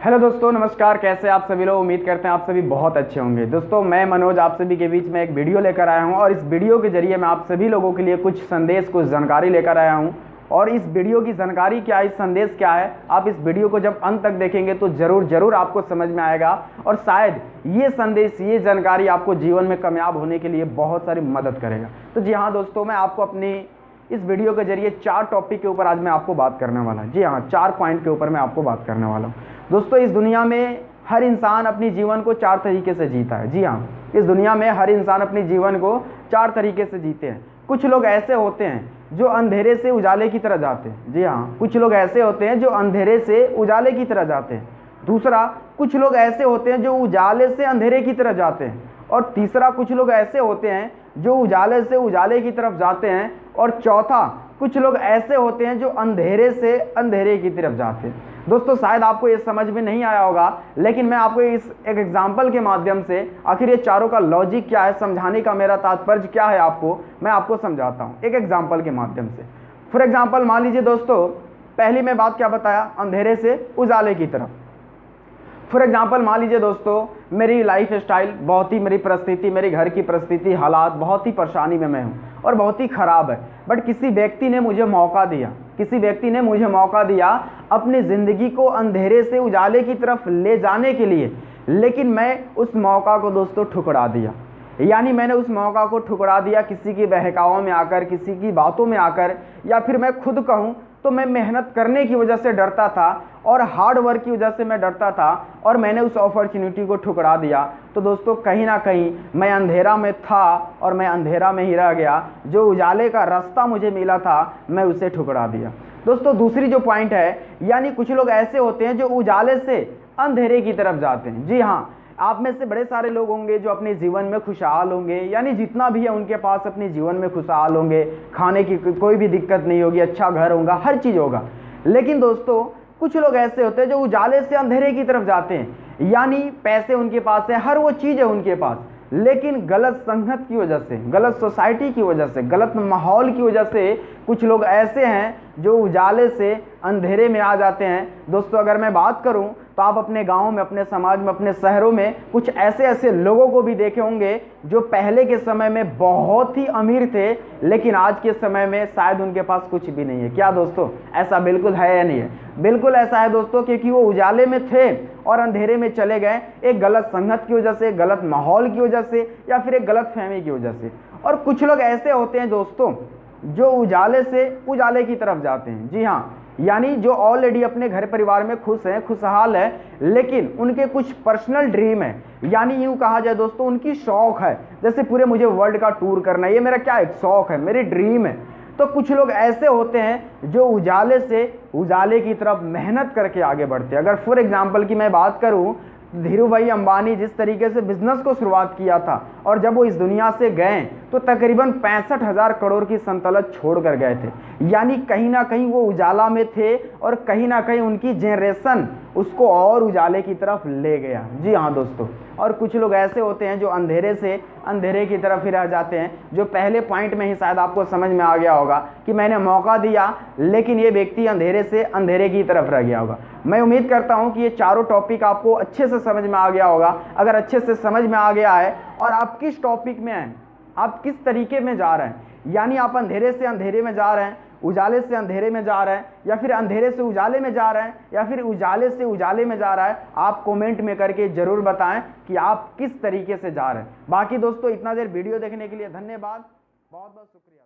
Hello दोस्तों, नमस्कार। कैसे आप सभी लोग? उम्मीद करते हैं आप सभी बहुत अच्छे होंगे। दोस्तों, मैं मनोज आप सभी के बीच में एक वीडियो लेकर आया हूं और इस वीडियो के जरिए मैं आप सभी लोगों के लिए कुछ संदेश, कुछ जानकारी लेकर आया हूं। और इस वीडियो की जानकारी क्या है, इस संदेश क्या है, आप इस वीडियो को जब अंत तक देखेंगे तो ज़रूर आपको समझ में आएगा और शायद ये संदेश, ये जानकारी आपको जीवन में कामयाब होने के लिए बहुत सारी मदद करेगा। तो जी हाँ दोस्तों, मैं आपको अपनी इस वीडियो के जरिए 4 टॉपिक के ऊपर आज मैं आपको बात करने वाला हूँ। जी हाँ, 4 पॉइंट के ऊपर मैं आपको बात करने वाला हूँ। दोस्तों, इस दुनिया में हर इंसान अपनी जीवन को 4 तरीके से जीता है। जी हाँ, इस दुनिया में हर इंसान अपनी जीवन को 4 तरीके से जीते हैं। कुछ लोग ऐसे होते हैं जो अंधेरे से उजाले की तरह जाते हैं। जी हाँ, कुछ लोग ऐसे होते हैं जो अंधेरे से उजाले की तरह जाते हैं। दूसरा, कुछ लोग ऐसे होते हैं जो उजाले से अंधेरे की तरफ जाते हैं। और तीसरा, कुछ लोग ऐसे होते हैं जो उजाले से उजाले की तरफ जाते हैं। और चौथा, कुछ लोग ऐसे होते हैं जो अंधेरे से अंधेरे की तरफ जाते हैं। दोस्तों, शायद आपको ये समझ में नहीं आया होगा, लेकिन मैं आपको इस एक एग्जाम्पल के माध्यम से आखिर ये चारों का लॉजिक क्या है, समझाने का मेरा तात्पर्य क्या है, मैं आपको समझाता हूँ एक एग्जाम्पल के माध्यम से। फॉर एग्जाम्पल, मान लीजिए दोस्तों, पहली मैं बात क्या बताया, अंधेरे से उजाले की तरफ। फॉर एग्जाम्पल, मान लीजिए दोस्तों, मेरी लाइफ स्टाइल बहुत ही, मेरी परिस्थिति, मेरी घर की परिस्थिति, हालात बहुत ही परेशानी में मैं हूँ और बहुत ही ख़राब है। बट किसी व्यक्ति ने मुझे मौका दिया, अपनी ज़िंदगी को अंधेरे से उजाले की तरफ ले जाने के लिए। लेकिन मैं उस मौका को दोस्तों ठुकरा दिया। यानी मैंने उस मौका को ठुकरा दिया किसी की बहकावों में आकर, किसी की बातों में आकर, या फिर मैं खुद कहूँ तो मैं मेहनत करने की वजह से डरता था और हार्ड वर्क की वजह से मैं डरता था और मैंने उस अपॉर्चुनिटी को ठुकरा दिया। तो दोस्तों, कहीं ना कहीं मैं अंधेरा में था और मैं अंधेरा में ही रह गया। जो उजाले का रास्ता मुझे मिला था, मैं उसे ठुकरा दिया। दोस्तों, दूसरी जो पॉइंट है, यानी कुछ लोग ऐसे होते हैं जो उजाले से अंधेरे की तरफ जाते हैं। जी हाँ, आप में से बड़े सारे लोग होंगे जो अपने जीवन में खुशहाल होंगे, यानी जितना भी है उनके पास अपने जीवन में खुशहाल होंगे, खाने की कोई भी दिक्कत नहीं होगी, अच्छा घर होगा, हर चीज़ होगा। लेकिन दोस्तों, कुछ लोग ऐसे होते हैं जो उजाले से अंधेरे की तरफ जाते हैं। यानी पैसे उनके पास है, हर वो चीज़ है उनके पास, लेकिन गलत संगत की वजह से, गलत सोसाइटी की वजह से, गलत माहौल की वजह से कुछ लोग ऐसे हैं जो उजाले से अंधेरे में आ जाते हैं। दोस्तों, अगर मैं बात करूं तो आप अपने गांव में, अपने समाज में, अपने शहरों में कुछ ऐसे लोगों को भी देखे होंगे जो पहले के समय में बहुत ही अमीर थे, लेकिन आज के समय में शायद उनके पास कुछ भी नहीं है। क्या दोस्तों, ऐसा बिल्कुल है या नहीं है? बिल्कुल ऐसा है दोस्तों, क्योंकि वो उजाले में थे और अंधेरे में चले गए, एक गलत संगत की वजह से, गलत माहौल की वजह से, या फिर एक गलत फहमी की वजह से। और कुछ लोग ऐसे होते हैं दोस्तों जो उजाले से उजाले की तरफ जाते हैं। जी हाँ, यानी जो ऑलरेडी अपने घर परिवार में खुश हैं, खुशहाल है, लेकिन उनके कुछ पर्सनल ड्रीम है, यानी यूँ कहा जाए दोस्तों, उनकी शौक है। जैसे पूरे मुझे वर्ल्ड का टूर करना है, ये मेरा क्या एक शौक है, मेरी ड्रीम है। तो कुछ लोग ऐसे होते हैं जो उजाले से उजाले की तरफ मेहनत करके आगे बढ़ते हैं। अगर फॉर एग्जाम्पल की मैं बात करूँ, धीरू भाई अंबानी जिस तरीके से बिजनेस को शुरुआत किया था और जब वो इस दुनिया से गए तो तकरीबन 65,000 करोड़ की संतलत छोड़ कर गए थे। यानी कहीं ना कहीं वो उजाला में थे और कहीं ना कहीं उनकी जनरेशन उसको और उजाले की तरफ ले गया। जी हाँ दोस्तों, और कुछ लोग ऐसे होते हैं जो अंधेरे से अंधेरे की तरफ ही रह जाते हैं। जो पहले पॉइंट में ही शायद आपको समझ में आ गया होगा कि मैंने मौका दिया, लेकिन ये व्यक्ति अंधेरे से अंधेरे की तरफ रह गया होगा। मैं उम्मीद करता हूं कि ये चारों टॉपिक आपको अच्छे से समझ में आ गया होगा। अगर अच्छे से समझ में आ गया है और आप किस टॉपिक में हैं, आप किस तरीके में जा रहे हैं, यानी आप अंधेरे से अंधेरे में जा रहे हैं, उजाले से अंधेरे में जा रहे हैं, या फिर अंधेरे से उजाले में जा रहे हैं, या फिर उजाले से उजाले में जा रहा है, आप कमेंट में करके जरूर बताएं कि आप किस तरीके से जा रहे हैं। बाकी दोस्तों, इतना देर वीडियो देखने के लिए धन्यवाद, बहुत बहुत शुक्रिया।